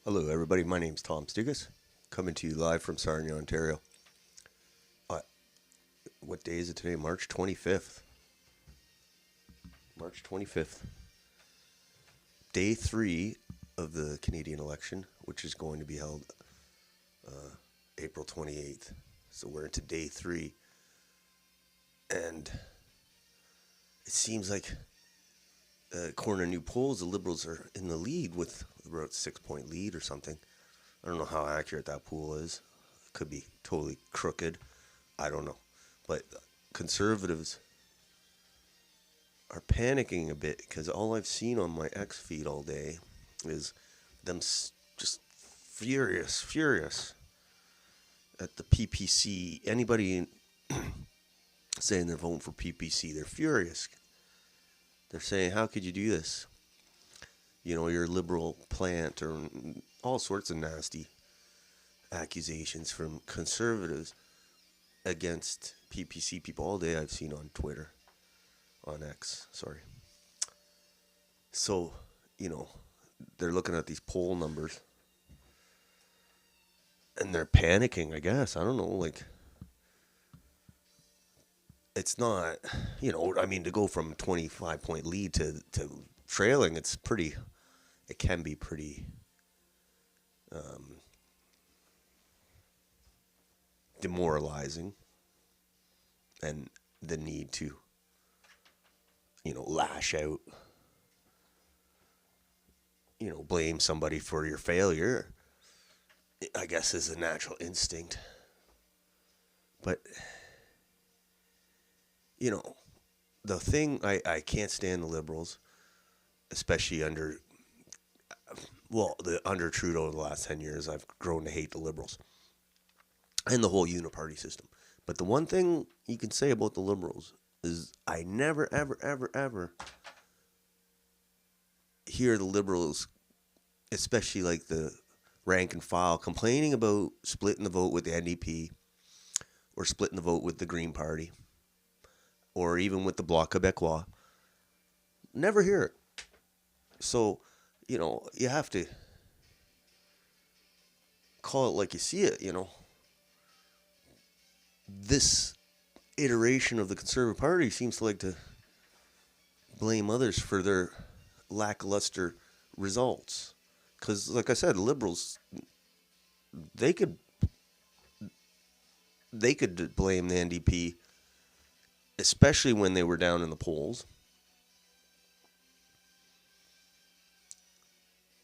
Hello, everybody. My name's Tom Stoukas, coming to you live from Sarnia, Ontario. Uh, what day is it today? March 25th. March 25th. Day 3 of the Canadian election, which is going to be held April 28th. So we're into day 3. And it seems like, according to new polls, the Liberals are in the lead with about a 6-point lead or something. I don't know how accurate that poll is. It could be totally crooked. I don't know. But Conservatives are panicking a bit because all I've seen on my X feed all day is them just furious at the PPC. Anybody saying they're voting for PPC, they're furious. They're saying, how could you do this? You know, you're a liberal plant, or all sorts of nasty accusations from conservatives against PPC people all day I've seen on Twitter, on X, sorry. So, you know, they're looking at these poll numbers and they're panicking, I guess. I don't know, like, it's not, I mean, to go from 25-point lead to trailing, it can be pretty demoralizing, and the need to, lash out, blame somebody for your failure, I guess, is a natural instinct. But, the thing, I can't stand the Liberals, especially under Trudeau the last 10 years. I've grown to hate the Liberals and the whole uniparty system. But the one thing you can say about the Liberals is I never, ever, ever, ever hear the Liberals, especially like the rank and file, complaining about splitting the vote with the NDP or splitting the vote with the Green Party or even with the Bloc Québécois. Never hear it. So, you have to call it like you see it, This iteration of the Conservative Party seems to like to blame others for their lackluster results. Because, like I said, Liberals, they could blame the NDP, especially when they were down in the polls.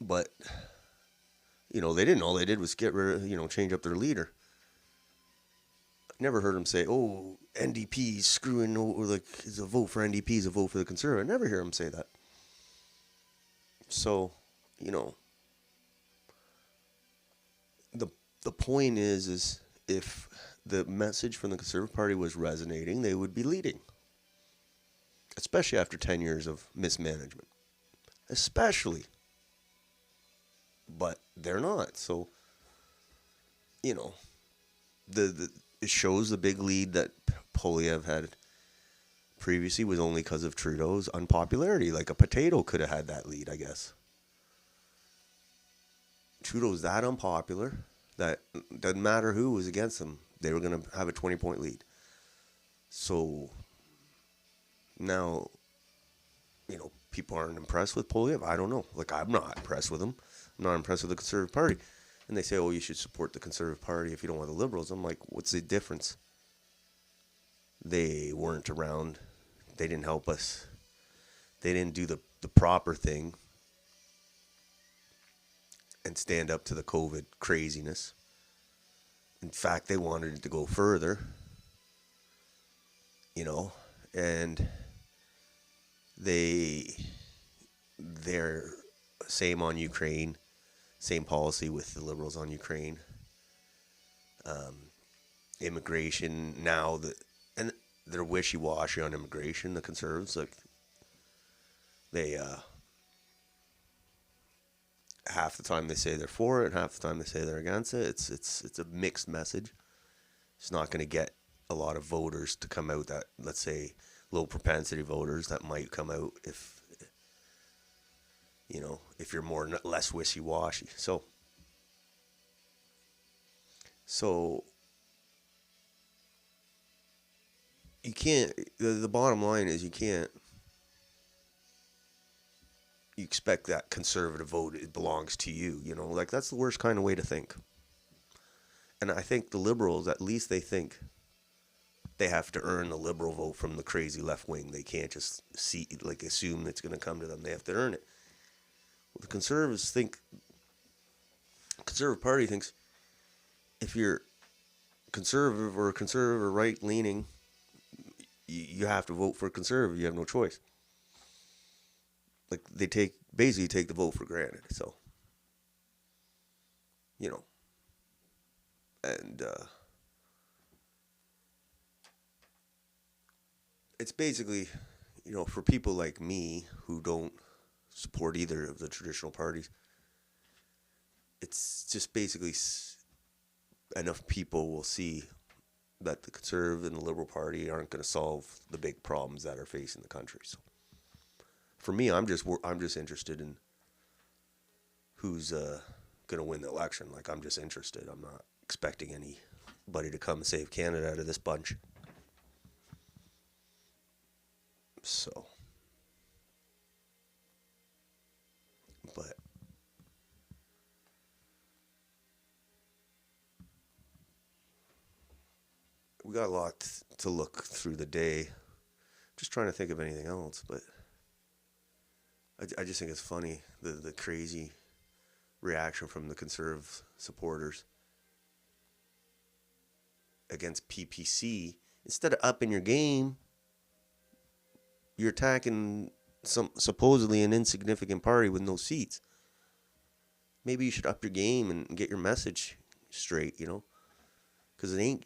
But, they didn't. All they did was get rid of, change up their leader. Never heard them say, "Oh, NDP screwing," or like, "Is a vote for NDP is a vote for the Conservative." I never hear them say that. So, the point is if the message from the Conservative Party was resonating, they would be leading, especially after 10 years of mismanagement, especially. But they're not. So, it shows the big lead that Poilievre had previously was only because of Trudeau's unpopularity. Like a potato could have had that lead, I guess. Trudeau's that unpopular that doesn't matter who was against him, they were going to have a 20-point lead. So now, people aren't impressed with Poilievre. I don't know. Like, I'm not impressed with him. I'm not impressed with the Conservative Party. And they say, oh, you should support the Conservative Party if you don't want the Liberals. I'm like, what's the difference? They weren't around. They didn't help us. They didn't do the proper thing and stand up to the COVID craziness. In fact, they wanted it to go further, and they're same on Ukraine. Same policy with the Liberals on Ukraine. Immigration now, and they're wishy-washy on immigration. The Conservatives, like, they half the time they say they're for it, half the time they say they're against it. It's a mixed message. It's not going to get a lot of voters to come out that, let's say, low propensity voters that might come out if you're less wishy-washy. So So you can't, the bottom line is you can't, you expect that conservative vote, it belongs to you, you know, like that's the worst kind of way to think. And I think the liberals, at least they think they have to earn the liberal vote from the crazy left wing. They can't just assume it's going to come to them. They have to earn it. Well, the conservative party thinks if you're conservative or right leaning, you have to vote for conservative. You have no choice. Like they basically take the vote for granted. So, you know, and it's basically, you know, for people like me who don't support either of the traditional parties, it's just basically enough people will see that the conservative and the liberal party aren't going to solve the big problems that are facing the country. So for me, I'm just interested in who's going to win the election. Like I'm just interested. I'm not expecting anybody to come and save Canada out of this bunch. So, but we got a lot to look through the day. Just trying to think of anything else, but I just think it's funny the crazy reaction from the conservative supporters against PPC. Instead of upping your game, you're attacking some supposedly an insignificant party with no seats. Maybe you should up your game and get your message straight, you know, because it ain't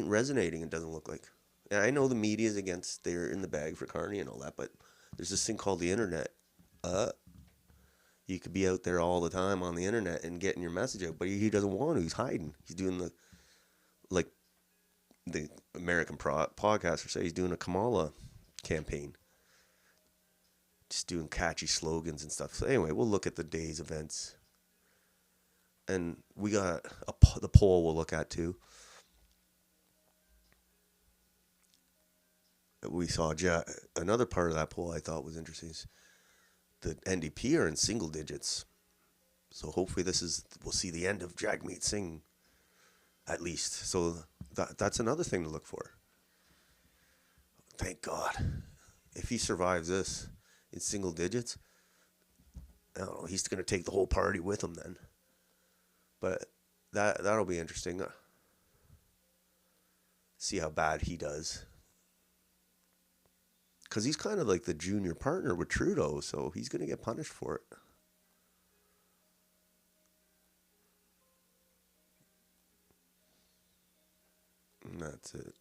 resonating. It doesn't look like. And I know the media is against, they're in the bag for Carney and all that, but there's this thing called the internet. You could be out there all the time on the internet and getting your message out, but he doesn't want to. He's hiding. He's doing the American podcaster say he's doing a Kamala campaign. Just doing catchy slogans and stuff. So anyway, we'll look at the day's events. And we got the poll we'll look at too. We saw another part of that poll I thought was interesting. Is the NDP are in single digits. So hopefully we'll see the end of Jagmeet Singh at least. So that's another thing to look for. Thank God. If he survives this in single digits, I don't know, he's going to take the whole party with him then. But that'll be interesting. See how bad he does. Because he's kind of like the junior partner with Trudeau, so he's going to get punished for it. And that's it.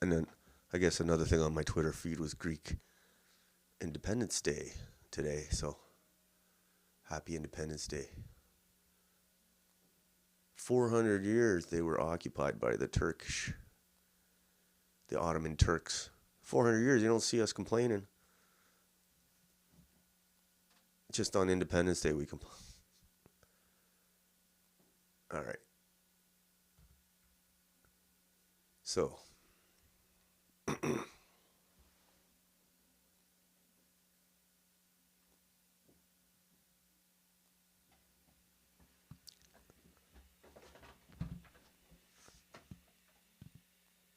And then I guess another thing on my Twitter feed was Greek Independence Day today, so happy Independence Day. 400 years they were occupied by the Ottoman Turks. 400 years, you don't see us complaining. Just on Independence Day we complain. All right. So,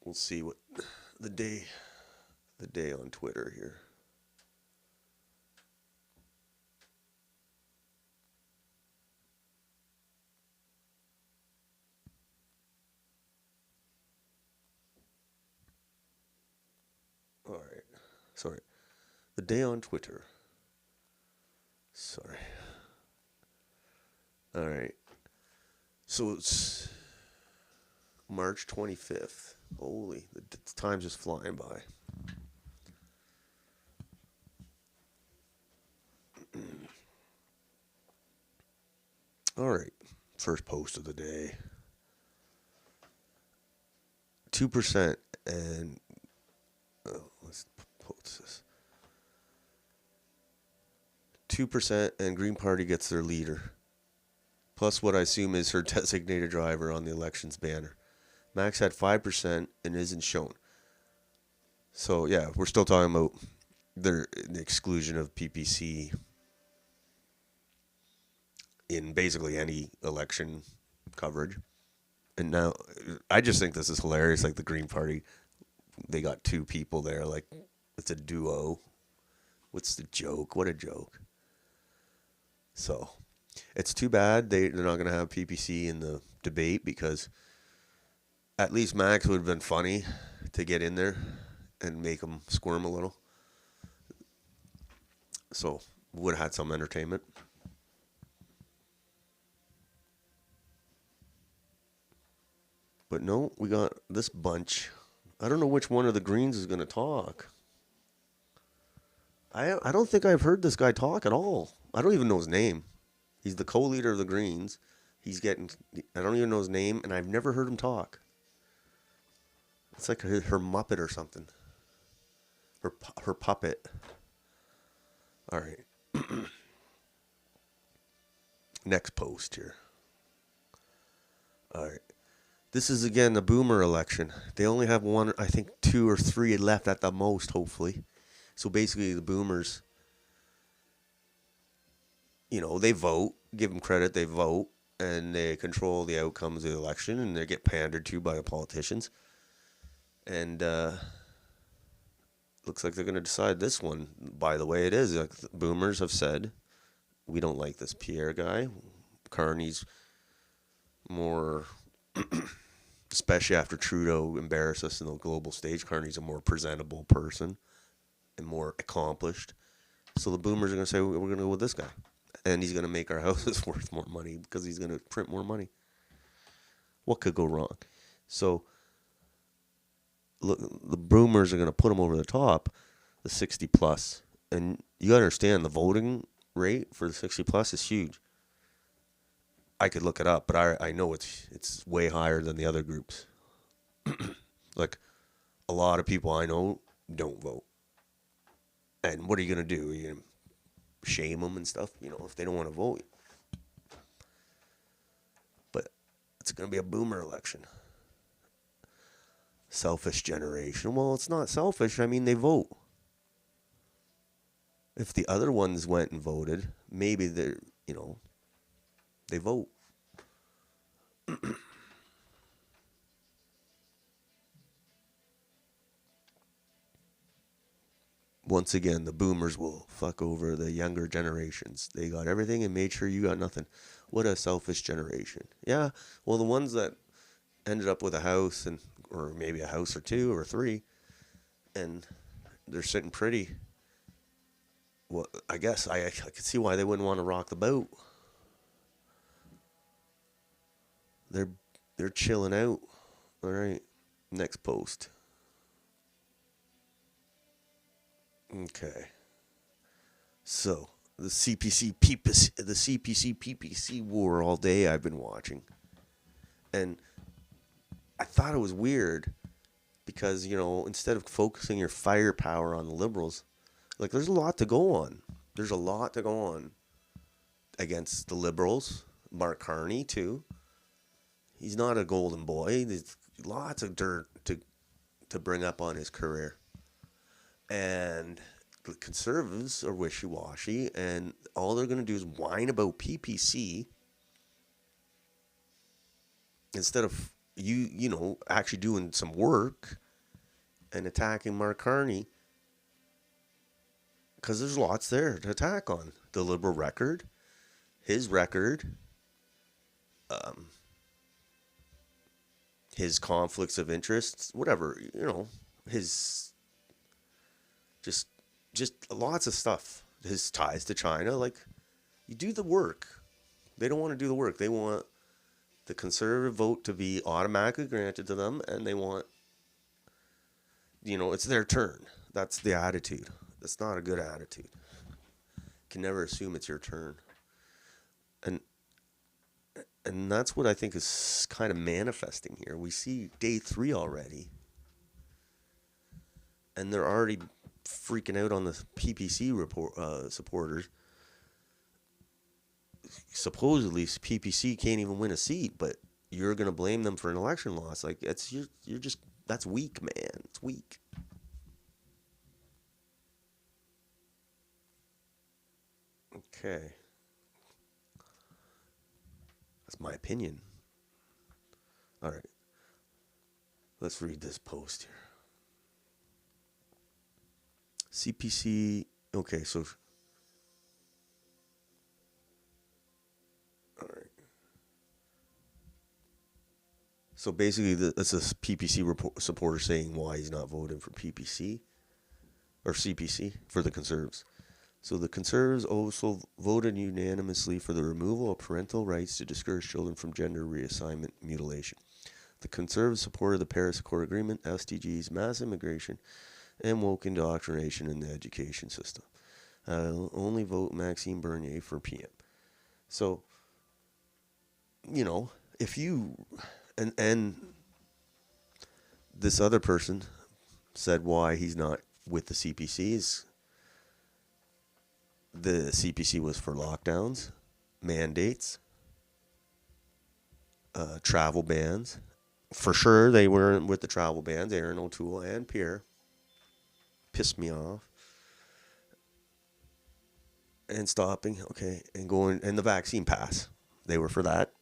we'll see what the day on Twitter here. All right. Sorry. The day on Twitter. Sorry. All right. So it's March 25th. Holy, the time's just flying by. All right. First post of the day. 2% and let's post this. 2% and Green Party gets their leader. plus what I assume is her designated driver on the elections banner. Max had 5% and isn't shown. So, yeah, we're still talking about the exclusion of PPC in basically any election coverage. And now, I just think this is hilarious. Like the Green Party, they got two people there. Like, it's a duo. What's the joke? What a joke. So, it's too bad they're not going to have PPC in the debate, because at least Max would have been funny to get in there and make him squirm a little. So, would have had some entertainment. But no, we got this bunch. I don't know which one of the Greens is going to talk. I don't think I've heard this guy talk at all. I don't even know his name. He's the co-leader of the Greens. I don't even know his name, and I've never heard him talk. It's like her Muppet or something. Her puppet. All right. Next post here. All right. This is, again, the boomer election. They only have one, I think 2 or 3 left at the most, hopefully. So basically the boomers, they vote. Give them credit, they vote. And they control the outcomes of the election. And they get pandered to by the politicians. And looks like they're going to decide this one. By the way, it is. Like, the boomers have said, we don't like this Pierre guy. Carney's more... especially after Trudeau embarrassed us in the global stage, Carney's a more presentable person and more accomplished. So the boomers are going to say, we're going to go with this guy. And he's going to make our houses worth more money because he's going to print more money. What could go wrong? So look, the boomers are going to put him over the top, the 60 plus. And you got to understand, the voting rate for the 60 plus is huge. I could look it up, but I know it's way higher than the other groups. Like, a lot of people I know don't vote. And what are you going to do? Are you going to shame them and stuff, if they don't want to vote? But it's going to be a boomer election. Selfish generation. Well, it's not selfish. I mean, they vote. If the other ones went and voted, maybe they're, they vote. Once again, the boomers will fuck over the younger generations. They got everything and made sure you got nothing. What a selfish generation. Yeah, well, the ones that ended up with a house, or maybe a house or 2 or 3, and they're sitting pretty. Well, I guess I could see why they wouldn't want to rock the boat. They're chilling out. All right, next post. Okay. So the CPC PPC war all day I've been watching, and I thought it was weird because instead of focusing your firepower on the Liberals, like, there's a lot to go on. There's a lot to go on against the Liberals. Mark Carney too. He's not a golden boy. There's lots of dirt to bring up on his career. And the Conservatives are wishy-washy, and all they're going to do is whine about PPC instead of actually doing some work and attacking Mark Carney, because there's lots there to attack on. The Liberal record, his record, his conflicts of interests, whatever, his just lots of stuff. His ties to China. Like, you do the work. They don't want to do the work. They want the Conservative vote to be automatically granted to them, and they want, it's their turn. That's the attitude. That's not a good attitude. You can never assume it's your turn. And that's what I think is kind of manifesting here. We see day 3 already, and they're already freaking out on the PPC supporters, supposedly PPC can't even win a seat, but you're going to blame them for an election loss. Like, you're just, that's weak, man. It's weak. Okay. That's my opinion. All right. Let's read this post here. CPC. Okay, so. All right. So basically, that's a PPC supporter saying why he's not voting for PPC or CPC for the Conservatives. So the Conservatives also voted unanimously for the removal of parental rights to discourage children from gender reassignment mutilation. The Conservatives supported the Paris Accord Agreement, SDGs, mass immigration, and woke indoctrination in the education system. I'll only vote Maxime Bernier for PM. So, if you... And this other person said why he's not with the CPC is the CPC was for lockdowns, mandates, travel bans. For sure, they weren't with the travel bans. Aaron O'Toole and Pierre pissed me off. And stopping, okay, and going, and the vaccine pass. They were for that.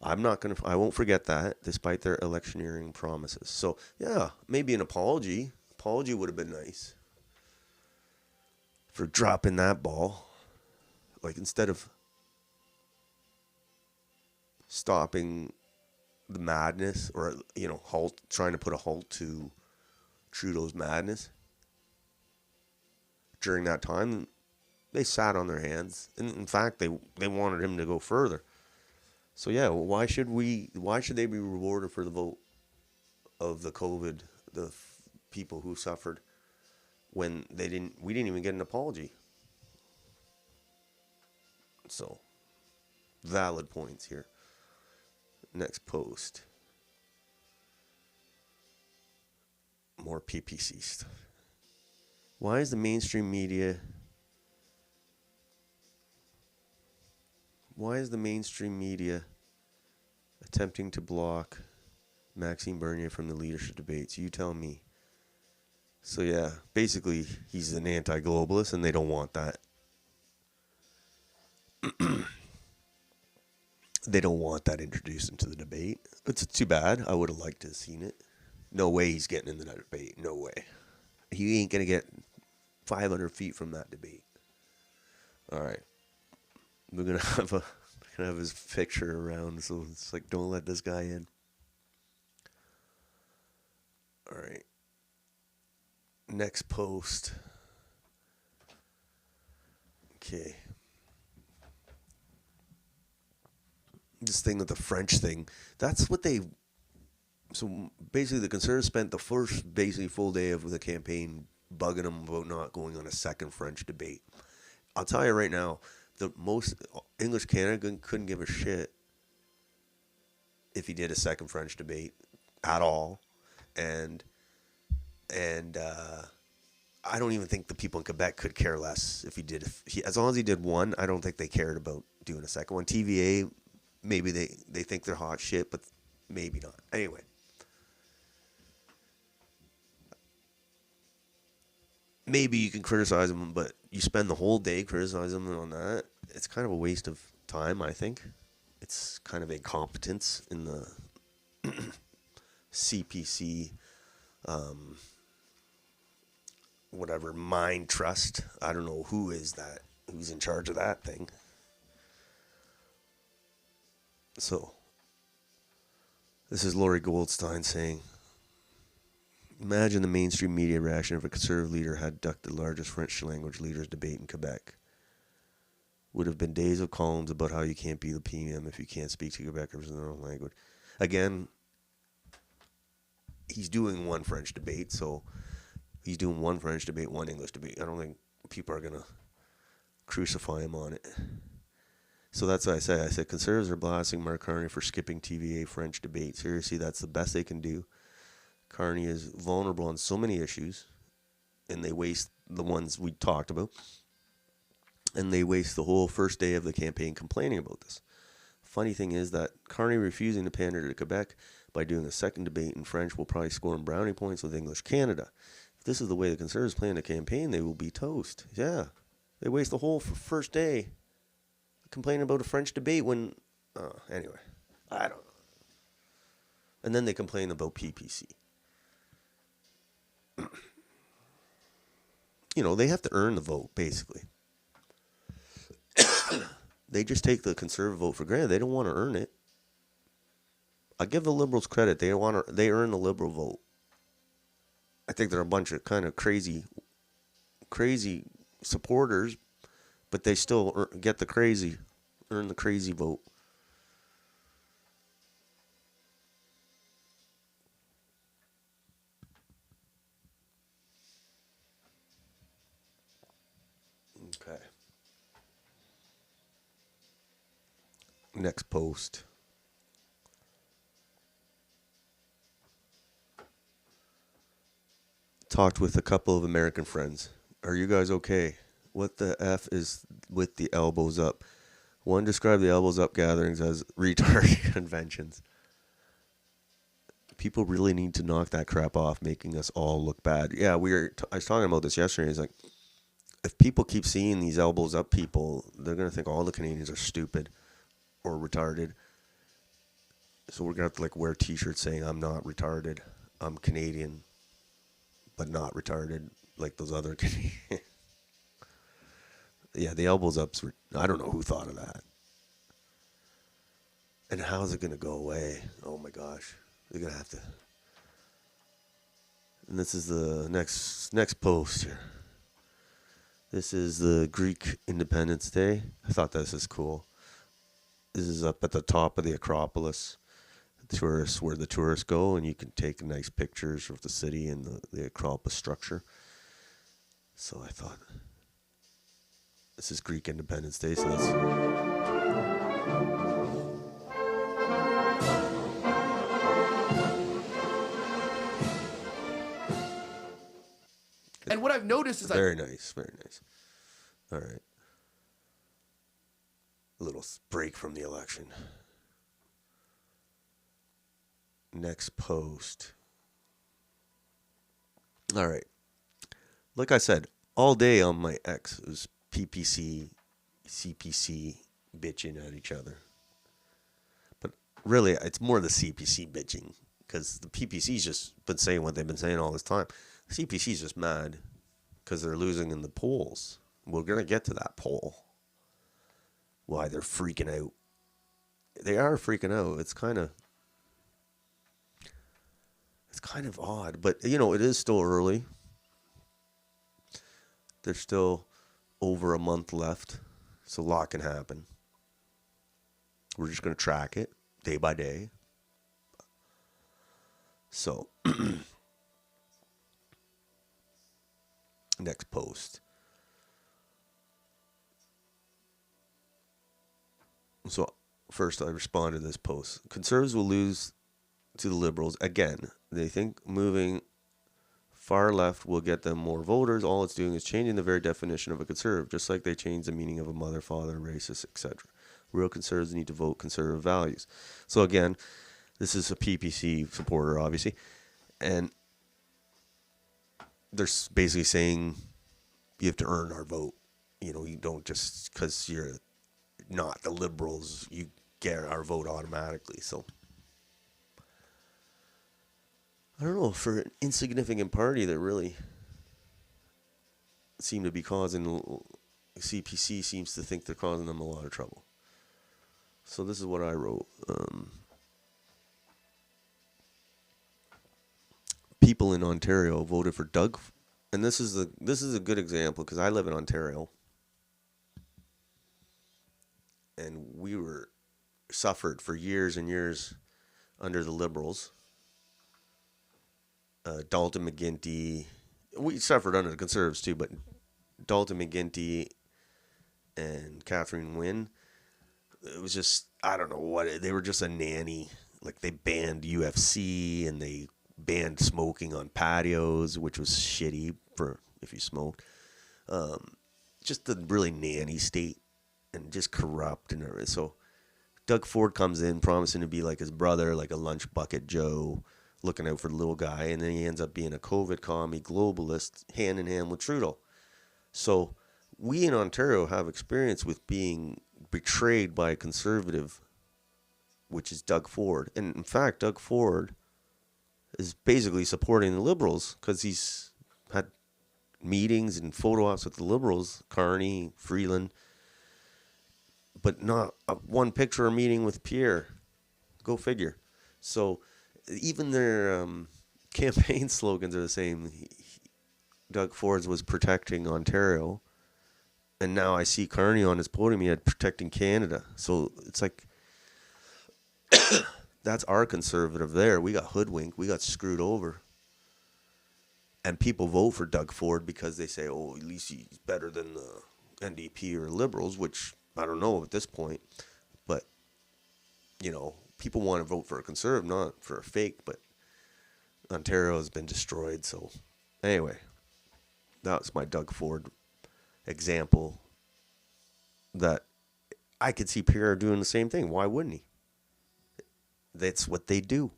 I won't forget that, despite their electioneering promises. So, yeah, maybe an apology. Apology would have been nice for dropping that ball. Like, instead of stopping the madness or, trying to put a halt to Trudeau's madness during that time, they sat on their hands. And in fact, they wanted him to go further. So yeah, why should they be rewarded for the vote of the COVID, people who suffered when we didn't even get an apology. So, valid points here. Next post. More PPC stuff. Why is the mainstream media attempting to block Maxime Bernier from the leadership debates? You tell me. So yeah, basically he's an anti-globalist and they don't want that. They don't want that introduced into the debate. It's too bad. I would have liked to have seen it. No way he's getting into that debate. No way. He ain't going to get 500 feet from that debate. All right. We're going to have his picture around, so it's like, don't let this guy in. All right. Next post. Okay. This thing with the French thing, that's what they... So basically the Conservatives spent the first basically full day of the campaign bugging them about not going on a second French debate. I'll tell you right now, the most English Canada couldn't give a shit if he did a second French debate at all. And I don't even think the people in Quebec could care less if he did. As long as he did one, I don't think they cared about doing a second one. TVA, maybe they think they're hot shit, but maybe not. Anyway. Maybe you can criticize him, but you spend the whole day criticizing him on that. It's kind of a waste of time, I think. It's kind of incompetence in the CPC, whatever, mind trust. I don't know who's in charge of that thing. So, this is Laurie Goldstein saying, imagine the mainstream media reaction if a Conservative leader had ducked the largest French language leaders debate in Quebec. Would have been days of columns about how you can't be the PM if you can't speak to Quebecers in their own language. Again, he's doing one French debate, so he's doing one French debate, one English debate. I don't think people are going to crucify him on it. So that's what I said. I said Conservatives are blasting Mark Carney for skipping TVA French debate. Seriously, that's the best they can do. Carney is vulnerable on so many issues, and they waste the ones we talked about. And they waste the whole first day of the campaign complaining about this. Funny thing is that Carney refusing to pander to Quebec by doing a second debate in French will probably score him brownie points with English Canada. If this is the way the Conservatives plan the campaign, they will be toast. Yeah. They waste the whole first day complaining about a French debate when... anyway, I don't know. And then they complain about PPC. They have to earn the vote, basically. They just take the Conservative vote for granted. They don't want to earn it. I give the Liberals credit. They earn the Liberal vote. I think they're a bunch of kind of crazy supporters, but they still earn the crazy vote. Okay. Next post. Talked with a couple of American friends. Are you guys okay? What the F is with the elbows up? One described the elbows up gatherings as retard conventions. People really need to knock that crap off, making us all look bad. Yeah, I was talking about this yesterday. It's like, if people keep seeing these elbows up people, they're going to think all the Canadians are stupid or retarded. So we're going to have to wear t-shirts saying I'm not retarded. I'm Canadian, but not retarded like those other Canadians. Yeah, the elbows ups I don't know who thought of that. And how's it going to go away? Oh my gosh. They're going to have to. And this is the next post here. This is the Greek Independence Day. I thought this is cool. This is up at the top of the Acropolis. Where the tourists go, and you can take nice pictures of the city and the Acropolis structure. So I thought, this is Greek Independence Day, so that's... And what I've noticed is very nice. All right. A little break from the election. Next post. All right. Like I said, all day on my X, it was PPC, CPC bitching at each other. But really, it's more the CPC bitching, because the PPC's just been saying what they've been saying all this time. The CPC's just mad because they're losing in the polls. We're going to get to that poll. Why they're freaking out. They are freaking out. It's kind of odd, but it is still early. There's still over a month left, so a lot can happen. We're just going to track it day by day. So, next post. So, first I responded to this post. Conservatives will lose to the Liberals again. They think moving far left will get them more voters. All it's doing is changing the very definition of a conservative, just like they changed the meaning of a mother, father, racist, etc. Real conservatives need to vote conservative values. So again, this is a PPC supporter, obviously, and they're basically saying you have to earn our vote. You don't just because you're not the Liberals, you get our vote automatically. So I don't know, for an insignificant party that really seem to be causing, CPC seems to think they're causing them a lot of trouble. So this is what I wrote. People in Ontario voted for Doug, and this is a good example because I live in Ontario, and we suffered for years and years under the Liberals. Dalton McGuinty, we suffered under the Conservatives too, but Dalton McGuinty and Catherine Wynne, it was just, I don't know what, they were just a nanny. Like, they banned UFC and they banned smoking on patios, which was shitty for if you smoked. just a really nanny state and just corrupt and everything. So Doug Ford comes in promising to be like his brother, like a lunch bucket Joe, looking out for the little guy, and then he ends up being a COVID commie globalist hand in hand with Trudeau. So we in Ontario have experience with being betrayed by a conservative, which is Doug Ford. And in fact, Doug Ford is basically supporting the Liberals because he's had meetings and photo ops with the Liberals, Carney, Freeland, but not one picture or meeting with Pierre. Go figure. So even their campaign slogans are the same. Doug Ford's was protecting Ontario, and now I see Carney on his podium. He had protecting Canada. So it's like that's our conservative there. We got hoodwinked. We got screwed over. And people vote for Doug Ford because they say, oh, at least he's better than the NDP or Liberals, which I don't know at this point. But, people want to vote for a conservative, not for a fake. But Ontario has been destroyed. So anyway, that's my Doug Ford example that I could see Pierre doing the same thing. Why wouldn't he? That's what they do.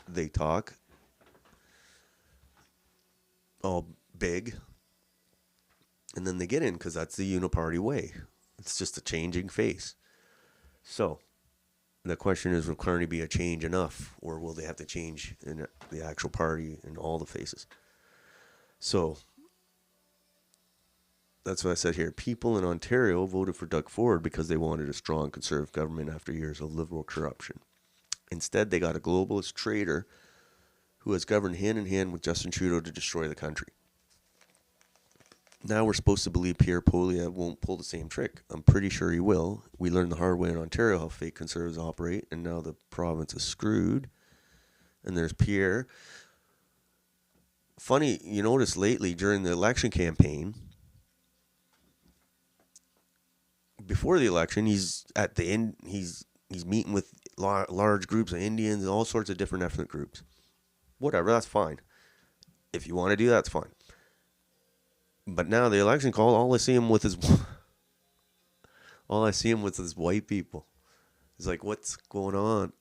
They talk all big, and then they get in because that's the uniparty way. It's just a changing face. So the question is, will Carney be a change enough, or will they have to change in the actual party in all the faces? So that's what I said here. People in Ontario voted for Doug Ford because they wanted a strong conservative government after years of liberal corruption. Instead, they got a globalist traitor who has governed hand in hand with Justin Trudeau to destroy the country. Now we're supposed to believe Pierre Poilievre won't pull the same trick. I'm pretty sure he will. We learned the hard way in Ontario how fake conservatives operate, and now the province is screwed. And there's Pierre. Funny, you notice lately during the election campaign, before the election, he's at the end. He's meeting with large groups of Indians and all sorts of different ethnic groups. Whatever, that's fine. If you want to do that, that's fine. But now the election call, all I see him with is white people. It's like, what's going on?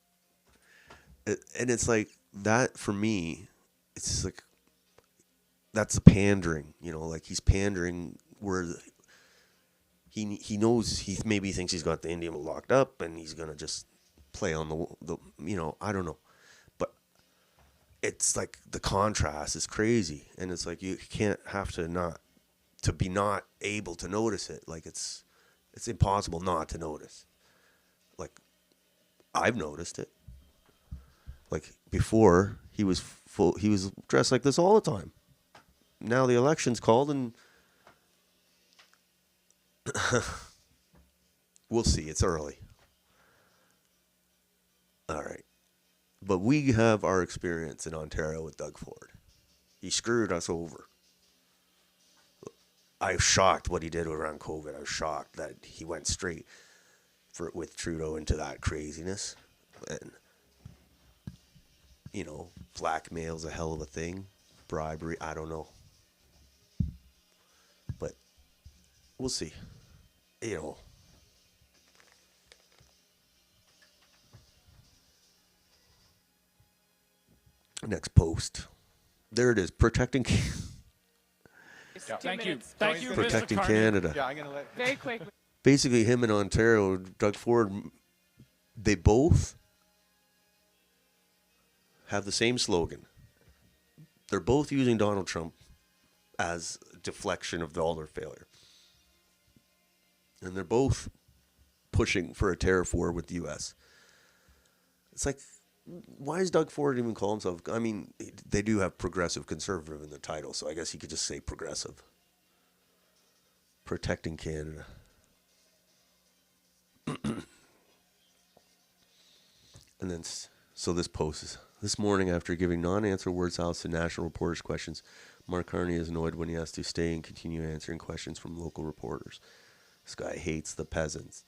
And it's like that for me. It's like that's the pandering. Like he's pandering where he knows he maybe thinks he's got the Indian locked up and he's gonna just play on the I don't know. It's like the contrast is crazy, and it's like you can't have to be not able to notice it. Like it's impossible not to notice. Like I've noticed it. Like before he was dressed like this all the time. Now the election's called and we'll see. It's early. All right. But we have our experience in Ontario with Doug Ford. He screwed us over. I was shocked what he did around COVID. I was shocked that he went straight with Trudeau into that craziness. And, blackmail's a hell of a thing. Bribery, I don't know. But we'll see. Next post. There it is. Protecting Thank you, Protecting Mr. Canada. Yeah, I'm gonna let Very quickly. Basically, him in Ontario, Doug Ford, they both have the same slogan. They're both using Donald Trump as a deflection of all their failure. And they're both pushing for a tariff war with the U.S. It's like, why does Doug Ford even call himself? I mean, they do have progressive conservative in the title, so I guess he could just say progressive. Protecting Canada. And then, so this post is, this morning after giving non-answer word salads to national reporters' questions, Mark Carney is annoyed when he has to stay and continue answering questions from local reporters. This guy hates the peasants.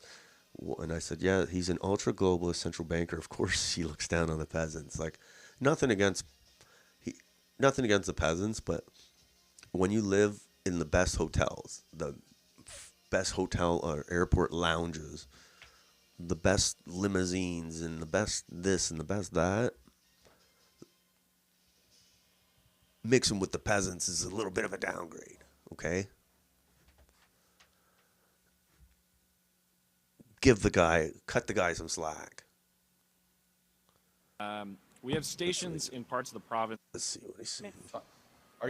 And I said, yeah, he's an ultra-globalist central banker. Of course he looks down on the peasants. Like, nothing against the peasants, but when you live in the best hotels, the best hotel or airport lounges, the best limousines, and the best this and the best that. Mixing with the peasants is a little bit of a downgrade, okay? Cut the guy some slack. We have stations in parts of the province. Let's see what he's saying. Are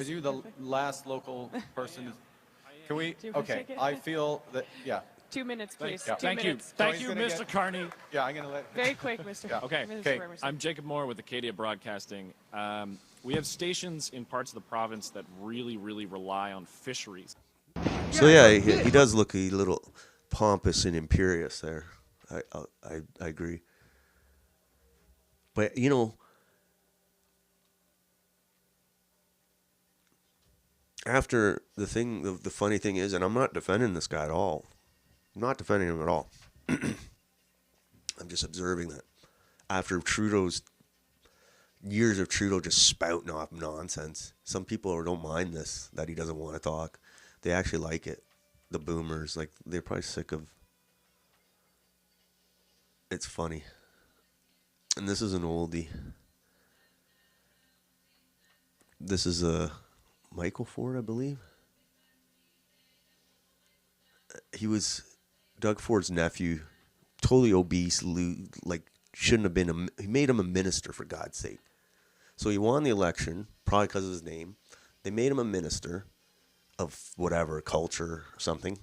you the last local person? Can we? Okay, I feel that. Yeah. 2 minutes, please. Yeah. Thank you, Mr. Carney. Yeah, I'm gonna let. Very quick, Mr. Yeah. Okay. Okay. I'm Jacob Moore with Acadia Broadcasting. We have stations in parts of the province that really, really rely on fisheries. So yeah, he does look a little pompous and imperious there. I agree. But you know, after the funny thing is, and I'm not defending this guy at all. I'm not defending him at all. I'm just observing that after years of Trudeau just spouting off nonsense, some people don't mind this, that he doesn't want to talk. They actually like it. The boomers, like, they're probably sick of. It's funny. And this is an oldie. This is Michael Ford, I believe. He was Doug Ford's nephew, totally obese, like shouldn't have been. He made him a minister, for God's sake. So he won the election, probably because of his name. They made him a minister of whatever, culture or something.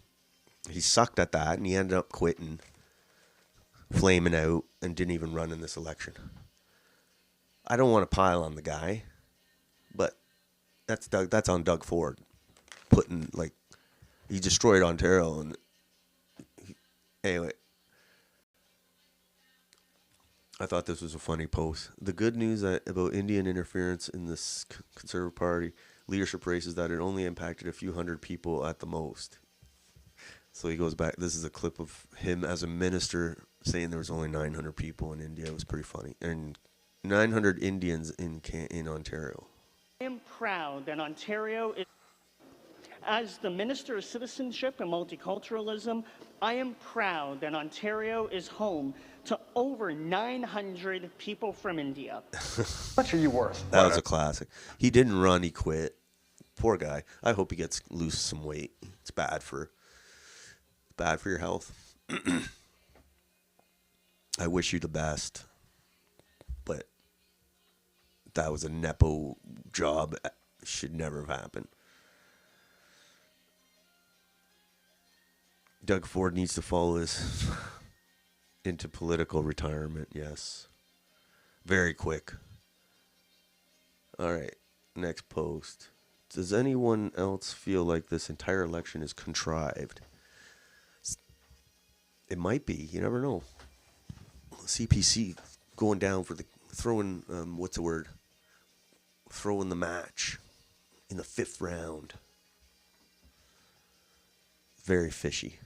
He sucked at that, and he ended up quitting, flaming out, and didn't even run in this election. I don't want to pile on the guy, but that's on Doug Ford. He destroyed Ontario, and anyway, I thought this was a funny post. The good news about Indian interference in this Conservative Party leadership race is that it only impacted a few hundred people at the most. So he goes back. This is a clip of him as a minister saying there was only 900 people in India. It was pretty funny. And 900 Indians in Ontario. I am proud that Ontario is, as the Minister of Citizenship and Multiculturalism, I am proud that Ontario is home to over 900 people from India. How much are you worth? That was a classic. He didn't run, he quit. Poor guy. I hope he gets lose some weight. It's bad for your health. I wish you the best. But that was a Nepo job. Should never have happened. Doug Ford needs to follow this into political retirement, yes. Very quick. All right, next post. Does anyone else feel like this entire election is contrived? It might be. You never know. CPC going down for throwing the match in the 5th round. Very fishy.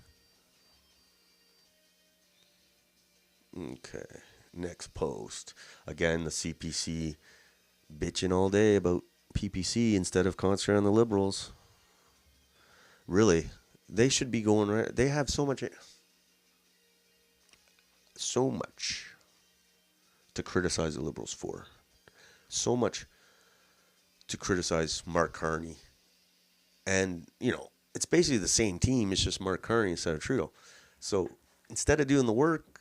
Okay, next post. Again, the CPC bitching all day about PPC instead of concentrating on the Liberals. Really, they should be going right. They have so much to criticize the Liberals for. So much to criticize Mark Carney. And, it's basically the same team. It's just Mark Carney instead of Trudeau. So instead of doing the work,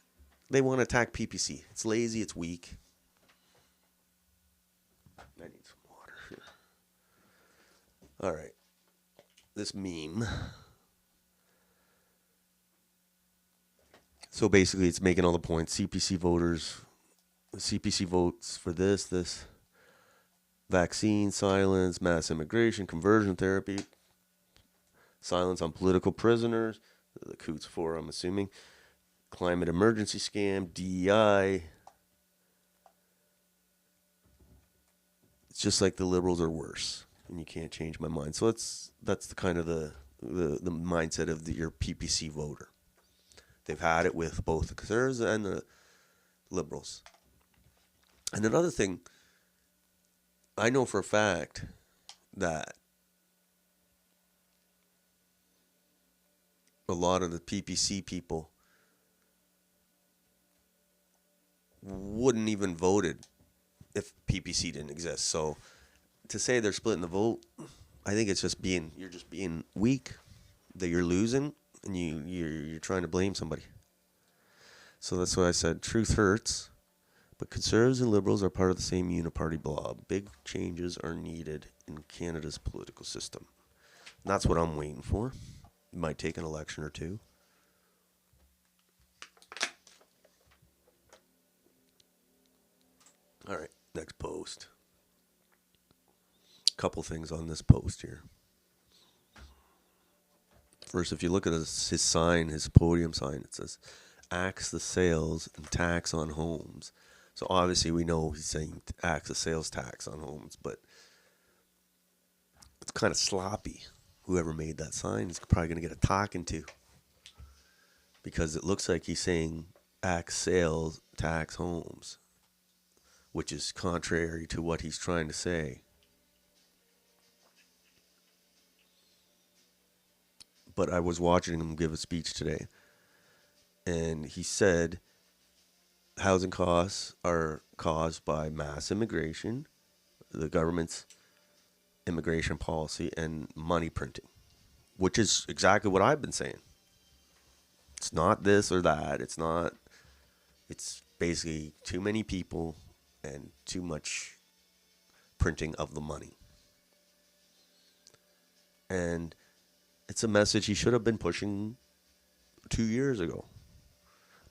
they want to attack PPC. It's lazy. It's weak. I need some water here. All right. This meme. So basically, it's making all the points. CPC votes for this, vaccine, silence, mass immigration, conversion therapy, silence on political prisoners, the Coots for, I'm assuming, climate emergency scam, DEI. It's just like the Liberals are worse, and you can't change my mind. So that's the kind of the mindset of your PPC voter. They've had it with both the Conservatives and the Liberals. And another thing, I know for a fact that a lot of the PPC people wouldn't even voted if PPC didn't exist. So to say they're splitting the vote, I think it's just you're just being weak, that you're losing, and you're trying to blame somebody. So that's why I said truth hurts, but Conservatives and Liberals are part of the same uniparty blob. Big changes are needed in Canada's political system. And that's what I'm waiting for. It might take an election or two. All right, next post. Couple things on this post here. First, if you look at his sign, his podium sign, it says, axe the sales and tax on homes. So obviously we know he's saying axe the sales tax on homes, but it's kind of sloppy. Whoever made that sign is probably going to get a talking to, because it looks like he's saying axe sales tax homes, which is contrary to what he's trying to say. But I was watching him give a speech today, and he said housing costs are caused by mass immigration, the government's immigration policy, and money printing, which is exactly what I've been saying. It's not this or that. It's basically too many people and too much printing of the money. And it's a message he should have been pushing 2 years ago.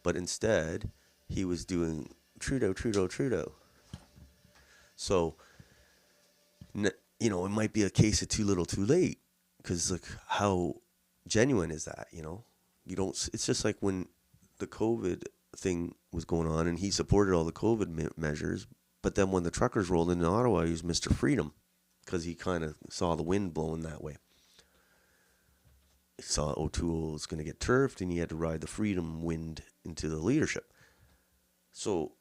But instead, he was doing Trudeau. So, it might be a case of too little too late. Because, how genuine is that, it's just like when the COVID thing was going on and he supported all the COVID measures. But then when the truckers rolled into Ottawa, he was Mr. Freedom, because he kind of saw the wind blowing that way. He saw O'Toole was going to get turfed, and he had to ride the freedom wind into the leadership. So,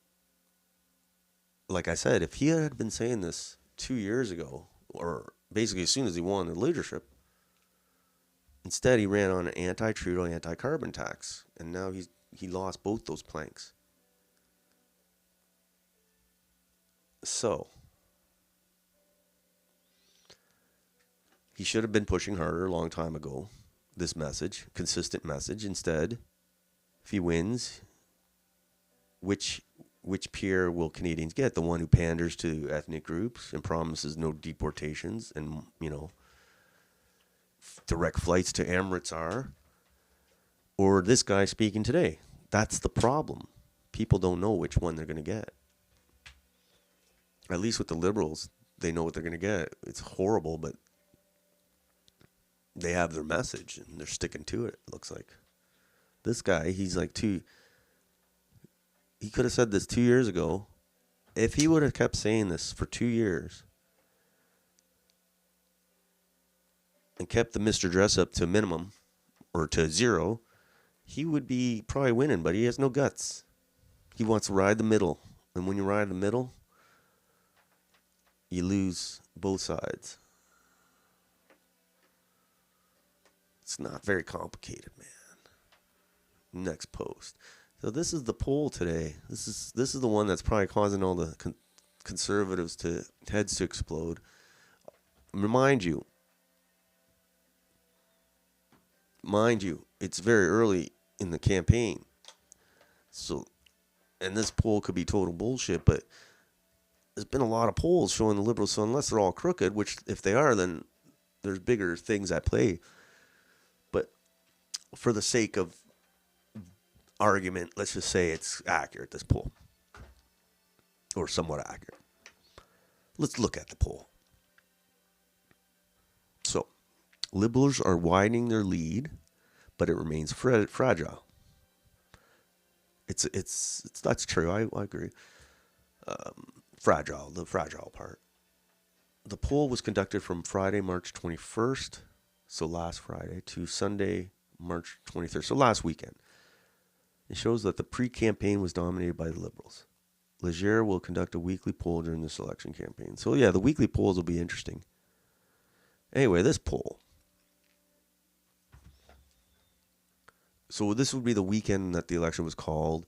like I said, if he had been saying this 2 years ago, or basically as soon as he won the leadership, instead he ran on an anti-Trudeau, anti-carbon tax, and now he lost both those planks. So, he should have been pushing harder a long time ago. This message, consistent message. Instead, if he wins, which Pierre will Canadians get? The one who panders to ethnic groups and promises no deportations and, direct flights to Emirates are? Or this guy speaking today? That's the problem. People don't know which one they're going to get. At least with the Liberals, they know what they're going to get. It's horrible, but they have their message and they're sticking to it, it looks like. This guy, he's like he could have said this 2 years ago. If he would have kept saying this for 2 years and kept the Mr. Dress Up to minimum or to zero, he would be probably winning, but he has no guts. He wants to ride the middle. And when you ride the middle, you lose both sides. It's not very complicated, man. Next post. So this is the poll today. This is the one that's probably causing all the conservatives heads to explode. Mind you, it's very early in the campaign. So, and this poll could be total bullshit, but there's been a lot of polls showing the Liberals. So unless they're all crooked, which if they are, then there's bigger things at play. But for the sake of argument, let's just say it's accurate, this poll, or somewhat accurate. Let's look at the poll. So, Liberals are widening their lead, but it remains fragile. That's true. I agree. Fragile, the fragile part. The poll was conducted from Friday, March 21st, so last Friday, to Sunday, March 23rd, so last weekend. It shows that the pre-campaign was dominated by the Liberals. Leger will conduct a weekly poll during this election campaign. So yeah, the weekly polls will be interesting. Anyway, this poll. So this would be the weekend that the election was called.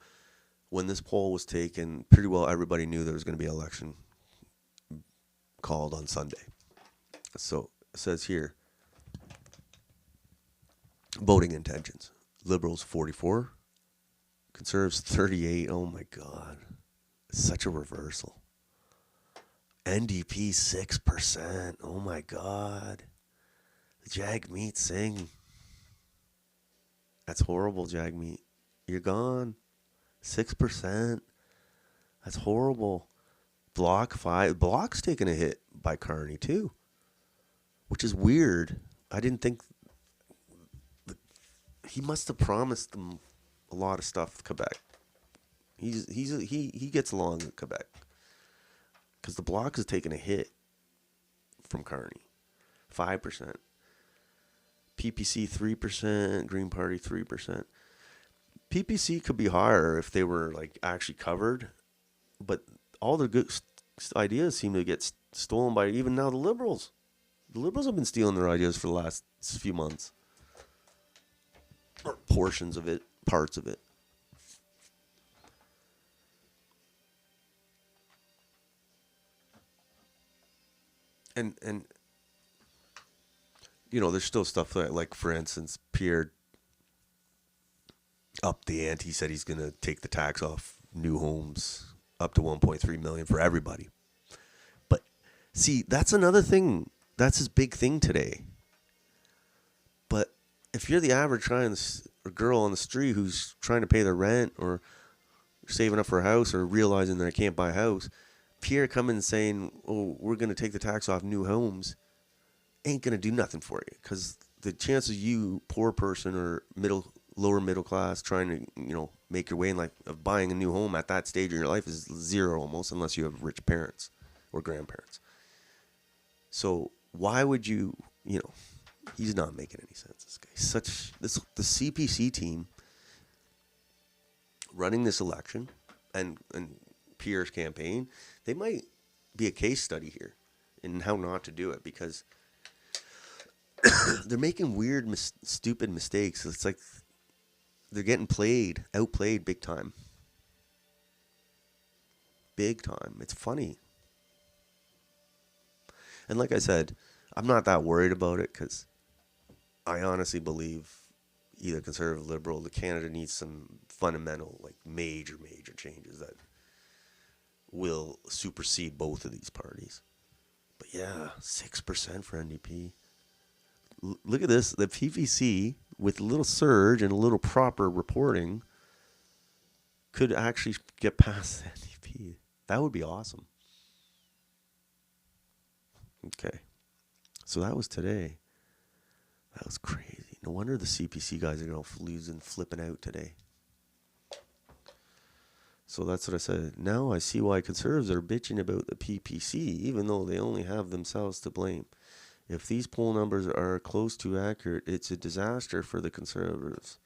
When this poll was taken, pretty well everybody knew there was going to be an election called on Sunday. So it says here, voting intentions. Liberals 44, Conservatives 38. Oh my God. It's such a reversal. NDP 6%. Oh my God. Jagmeet Singh. That's horrible, Jagmeet. You're gone. 6%. That's horrible. Bloc 5. Bloc's taking a hit by Carney too, which is weird. I didn't think he must have promised them a lot of stuff. Quebec. He gets along with Quebec because the Bloc is taking a hit from Carney. 5%. PPC 3%. Green Party 3%. PPC could be higher if they were like actually covered, but all the good ideas seem to get stolen by even now the Liberals. The Liberals have been stealing their ideas for the last few months, or portions of it, parts of it. And you know, there's still stuff like for instance, Pierre upped the ante. He said he's going to take the tax off new homes up to 1.3 million for everybody. But see, that's another thing. That's his big thing today. But if you're the average guy or girl on the street who's trying to pay their rent or saving up for a house or realizing that I can't buy a house, Pierre coming and saying, "Oh, we're going to take the tax off new homes," ain't going to do nothing for you, because the chances you, poor person or lower middle class, trying to, you know, make your way in life of buying a new home at that stage in your life is zero almost, unless you have rich parents or grandparents. So why would you, you know, he's not making any sense. This guy, the CPC team running this election and Pierre's campaign, they might be a case study here in how not to do it, because they're making weird, stupid mistakes. It's like they're getting outplayed big time. Big time. It's funny. And like I said, I'm not that worried about it, because I honestly believe either Conservative or Liberal, the Canada needs some fundamental, like major changes that will supersede both of these parties. But yeah, 6% for NDP. Look at this. The PVC, with a little surge and a little proper reporting, could actually get past the NDP. That would be awesome. Okay. So that was today. That was crazy. No wonder the CPC guys are going to lose and flipping out today. So that's what I said. Now I see why Conservatives are bitching about the PPC, even though they only have themselves to blame. If these poll numbers are close to accurate, it's a disaster for the Conservatives.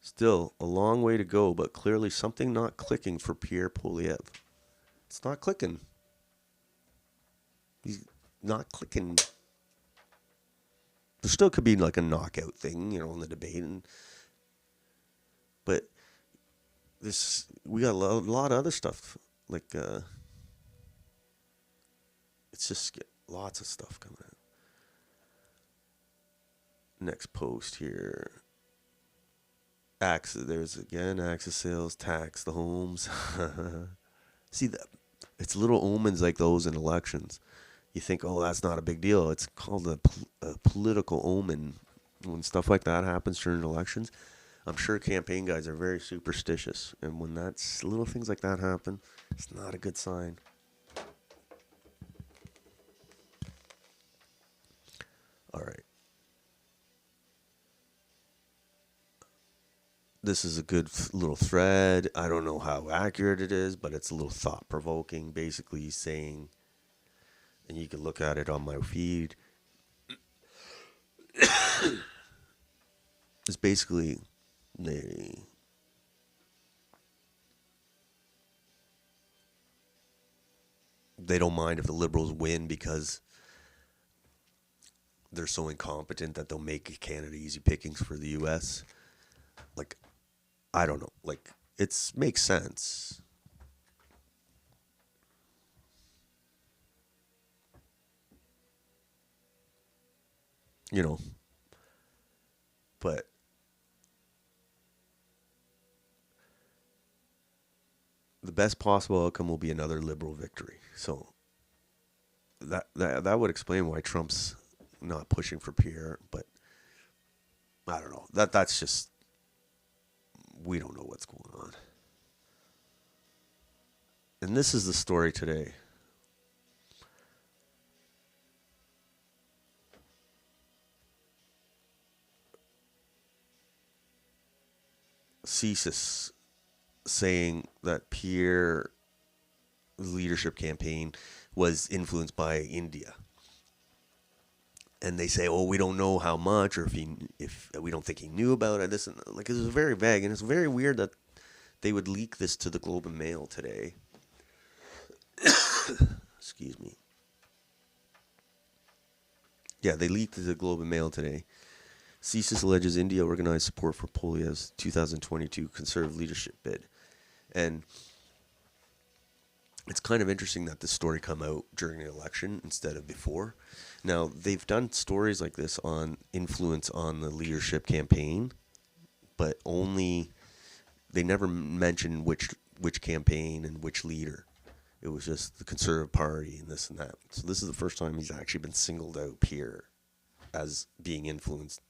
Still, a long way to go, but clearly something not clicking for Pierre Poilievre. It's not clicking. He's not clicking. There still could be like a knockout thing, you know, in the debate. But we got a lot of other stuff. Like, it's just lots of stuff coming out. Next post here. There's again, access sales, tax the homes. See, it's little omens like those in elections. You think, oh, that's not a big deal. It's called a political omen when stuff like that happens during elections. I'm sure campaign guys are very superstitious. And when little things like that happen, it's not a good sign. All right. This is a good little thread. I don't know how accurate it is, but it's a little thought-provoking. Basically saying, and you can look at it on my feed, it's basically they don't mind if the Liberals win because they're so incompetent that they'll make Canada easy pickings for the U.S. Like, I don't know. Like, makes sense. You know, but the best possible outcome will be another Liberal victory. So that would explain why Trump's not pushing for Pierre, but I don't know. That's just, we don't know what's going on. And this is the story today. CSIS saying that Pierre's leadership campaign was influenced by India. And they say, oh, we don't know how much, or if we don't think he knew about it. This and like, it was very vague, and it's very weird that they would leak this to the Globe and Mail today. Excuse me. Yeah, they leaked to the Globe and Mail today. CSIS alleges India organized support for Poilievre's 2022 Conservative leadership bid. And it's kind of interesting that this story come out during the election instead of before. Now, they've done stories like this on influence on the leadership campaign, but only, they never mentioned which campaign and which leader. It was just the Conservative Party and this and that. So this is the first time he's actually been singled out, Pierre, as being influenced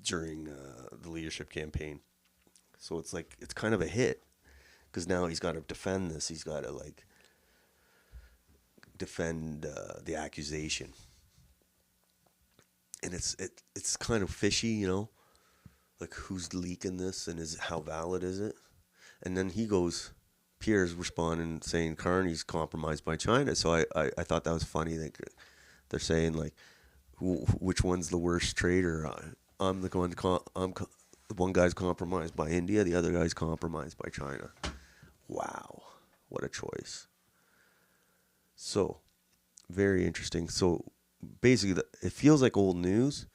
during the leadership campaign. So it's like, it's kind of a hit, because now he's got to defend this. He's got to like defend the accusation, and it's kind of fishy, you know, like who's leaking this and how valid is it? And then Pierre's responding saying Carney's compromised by China. So I thought that was funny. They're saying like, which one's the worst traitor? I'm the one. The one guy's compromised by India. The other guy's compromised by China. Wow, what a choice. So, very interesting. So, basically, it feels like old news,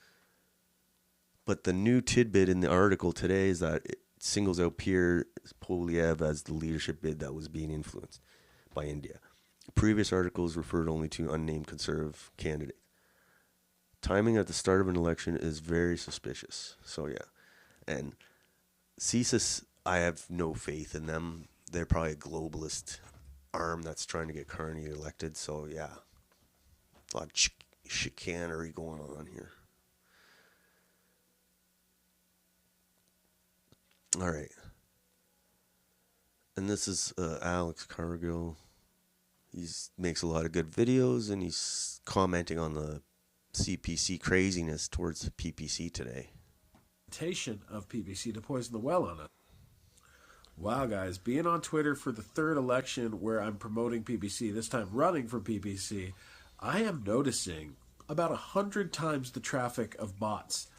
but the new tidbit in the article today is that it singles out Pierre Poilievre as the leadership bid that was being influenced by India. Previous articles referred only to unnamed Conservative candidate. Timing at the start of an election is very suspicious. So, yeah. And CSIS, I have no faith in them. They're probably a globalist arm that's trying to get Carney elected. So, yeah, a lot of chicanery going on here. All right. And this is Alex Cargill. He makes a lot of good videos, and he's commenting on the CPC craziness towards the PPC today. Of PPC to poison the well on it. Wow, guys, being on Twitter for the third election where I'm promoting PPC, this time running for PPC, I am noticing about 100 times the traffic of bots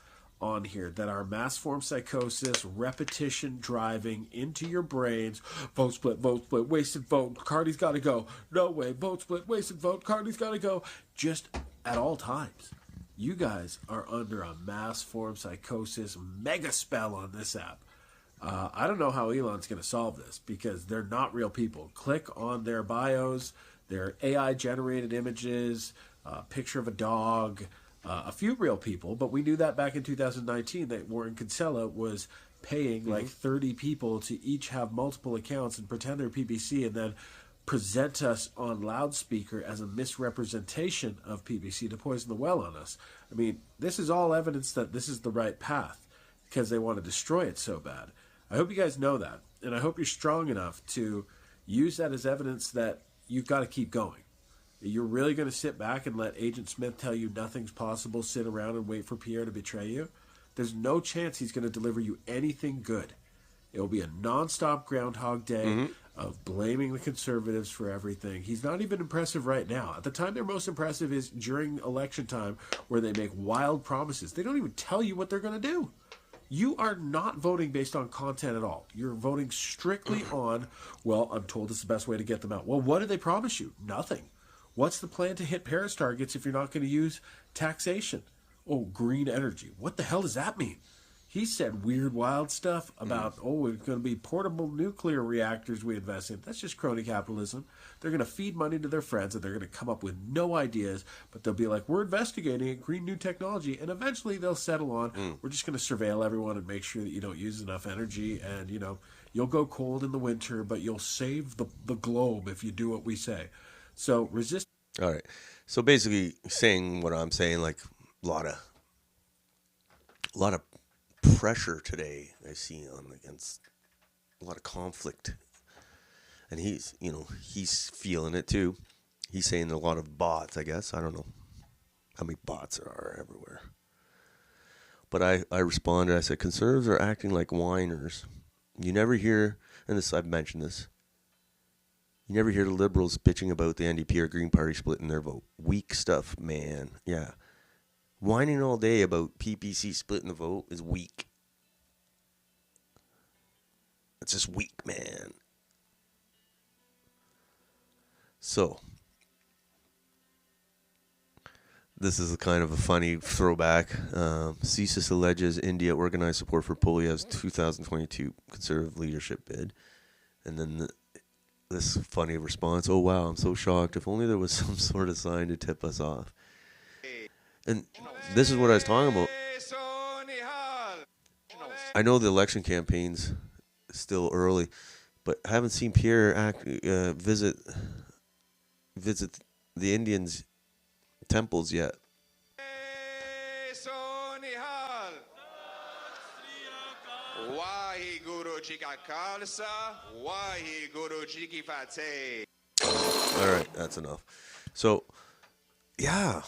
on here that are mass form psychosis, repetition driving into your brains. Vote split, wasted vote, Carney's got to go. No way, vote split, wasted vote, Carney's got to go. Just at all times. You guys are under a mass form psychosis mega spell on this app. I don't know how Elon's going to solve this, because they're not real people. Click on their bios, their AI-generated images, a picture of a dog, a few real people. But we knew that back in 2019 that Warren Kinsella was paying like 30 people to each have multiple accounts and pretend they're PPC and then present us on loudspeaker as a misrepresentation of PPC to poison the well on us. I mean, this is all evidence that this is the right path, because they want to destroy it so bad. I hope you guys know that, and I hope you're strong enough to use that as evidence that you've got to keep going. You're really going to sit back and let Agent Smith tell you nothing's possible, sit around and wait for Pierre to betray you? There's no chance he's going to deliver you anything good. It will be a nonstop Groundhog Day of blaming the Conservatives for everything. He's not even impressive right now. At the time they're most impressive is during election time, where they make wild promises. They don't even tell you what they're going to do. You are not voting based on content at all. You're voting strictly on, well, I'm told it's the best way to get them out. Well, what did they promise you? Nothing. What's the plan to hit Paris targets if you're not going to use taxation? Oh, green energy. What the hell does that mean? He said weird, wild stuff about, it's going to be portable nuclear reactors we invest in. That's just crony capitalism. They're going to feed money to their friends, and they're going to come up with no ideas, but they'll be like, we're investigating a green new technology, and eventually they'll settle on, we're just going to surveil everyone and make sure that you don't use enough energy, and, you'll go cold in the winter, but you'll save the globe if you do what we say. So resist. All right. So basically saying what I'm saying, like a lot of pressure today I see on against a lot of conflict, and he's feeling it too. He's saying a lot of bots, I guess. I don't know how many bots there are everywhere, but I responded. I said conservatives are acting like whiners. You never hear, and this I've mentioned this, you never hear the liberals bitching about the NDP or Green Party splitting their vote. Weak stuff, man. Yeah. Whining all day about PPC splitting the vote is weak. It's just weak, man. So, this is a kind of a funny throwback. CSIS alleges India organized support for Poilievre's 2022 Conservative leadership bid. And then this funny response, oh wow, I'm so shocked. If only there was some sort of sign to tip us off. And this is what I was talking about. I know the election campaign's still early, but I haven't seen Pierre visit the Indians' temples yet. All right, that's enough. So, yeah,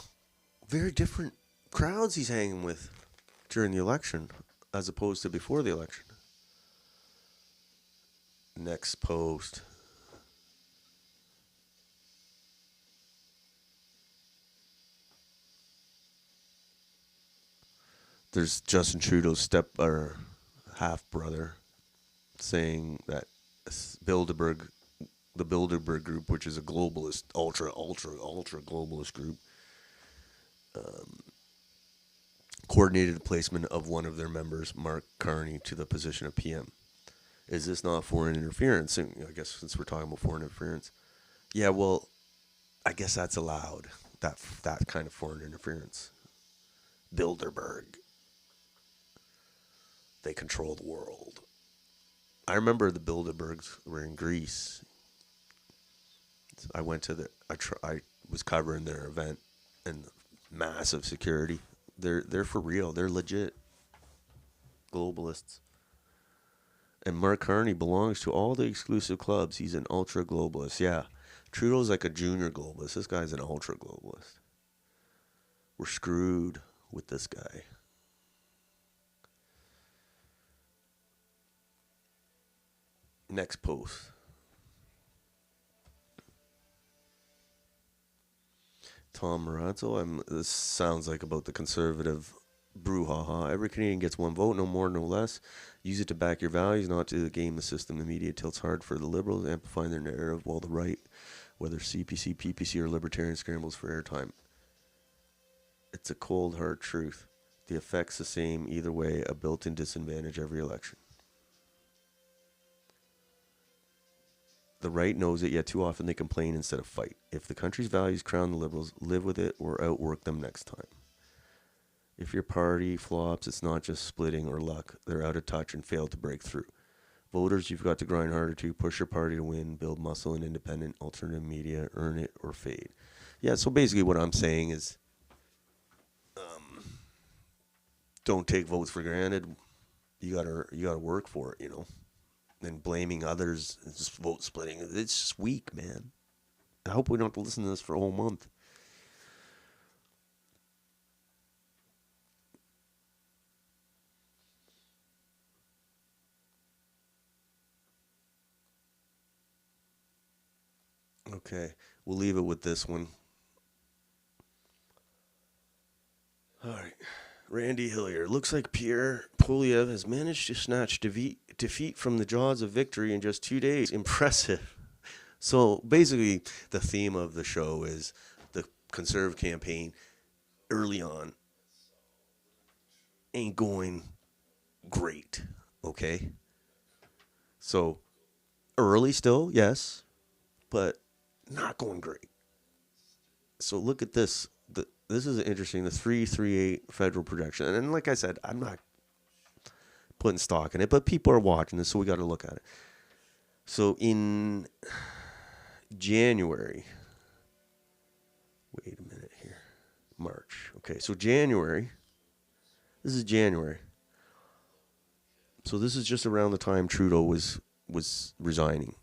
very different crowds he's hanging with during the election as opposed to before the election. Next post. There's Justin Trudeau's half brother saying that the Bilderberg group, which is a globalist, ultra globalist group, coordinated the placement of one of their members, Mark Carney, to the position of PM. Is this not foreign interference? And I guess since we're talking about foreign interference, yeah, well, I guess that's allowed. That kind of foreign interference. Bilderberg. They control the world. I remember the Bilderbergs were in Greece. I went to I was covering their event, and massive security. They're for real. They're legit globalists. And Mark Carney belongs to all the exclusive clubs. He's an ultra globalist. Yeah, Trudeau's like a junior globalist. This guy's an ultra globalist. We're screwed with this guy. Next post. Tom Marazzo. This sounds like about the conservative brouhaha. Every Canadian gets one vote, no more, no less. Use it to back your values, not to game the system. The media tilts hard for the liberals, amplifying their narrative, while the right, whether CPC, PPC, or libertarian, scrambles for airtime. It's a cold, hard truth. The effect's the same either way, a built-in disadvantage every election. The right knows it, yet too often they complain instead of fight. If the country's values crown the liberals, live with it or outwork them next time. If your party flops, it's not just splitting or luck. They're out of touch and fail to break through. Voters, you've got to grind harder to push your party to win, build muscle in independent alternative media, earn it or fade. Yeah, so basically what I'm saying is don't take votes for granted. You gotta work for it, And blaming others, just vote splitting, it's just weak, man. I hope we don't have to listen to this for a whole month. Okay, we'll leave it with this one. All right. Randy Hillier. Looks like Pierre Poilievre has managed to snatch defeat from the jaws of victory in just 2 days. Impressive. So basically, the theme of the show is the Conservative campaign early on ain't going great, okay? So early still, yes, but not going great. So look at this. This is interesting, the 338 federal projection. And like I said, I'm not putting stock in it, but people are watching this, so we got to look at it. So in January, wait a minute here, March. Okay, so January, this is January. So this is just around the time Trudeau was resigning.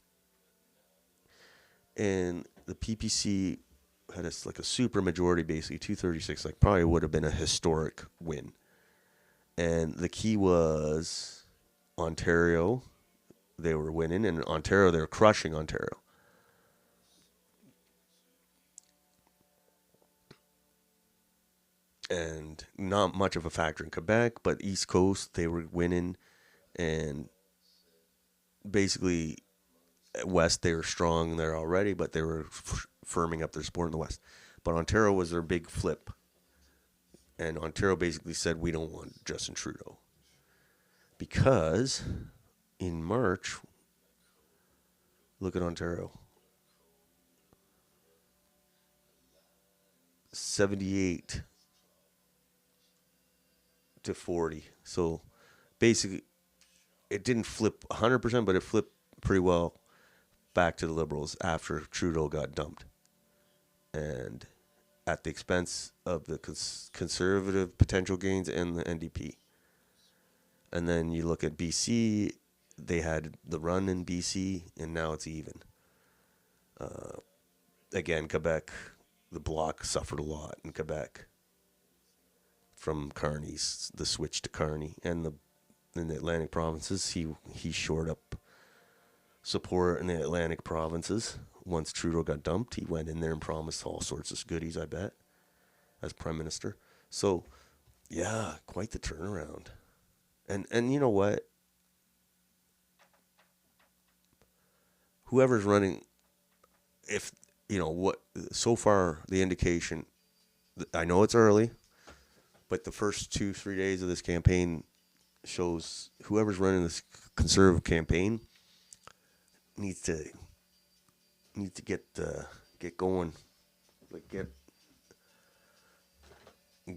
And the PPC had like a super majority, basically 236, like probably would have been a historic win. And the key was Ontario. They were winning, and Ontario, they were crushing Ontario. And not much of a factor in Quebec, but East Coast, they were winning. And basically, West, they were strong there already, but they were firming up their support in the West. But Ontario was their big flip. And Ontario basically said, we don't want Justin Trudeau. Because in March, look at Ontario. 78 to 40. So basically, it didn't flip 100%, but it flipped pretty well back to the Liberals after Trudeau got dumped. And at the expense of the Conservative potential gains and the NDP. And then you look at BC, they had the run in BC, and now it's even. Again, Quebec, the Bloc suffered a lot in Quebec from Carney's, the switch to Carney. And in the Atlantic provinces, he shored up support in the Atlantic provinces. Once Trudeau got dumped, he went in there and promised all sorts of goodies, I bet, as prime minister. So, yeah, quite the turnaround. And you know what? Whoever's running, if, you know, what, so far the indication, I know it's early, but the first 2-3 days of this campaign shows whoever's running this Conservative campaign needs to get going, like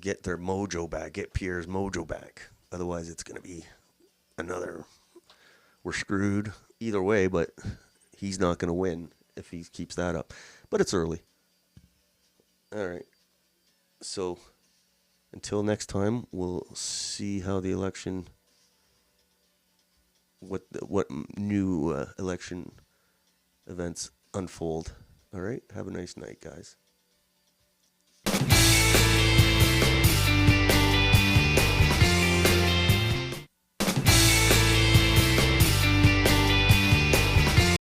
get their mojo back, get Pierre's mojo back. Otherwise, it's going to be another, we're screwed either way, but he's not going to win if he keeps that up. But it's early. All right. So until next time, we'll see how the election, what new election events unfold. All right. Have a nice night, guys.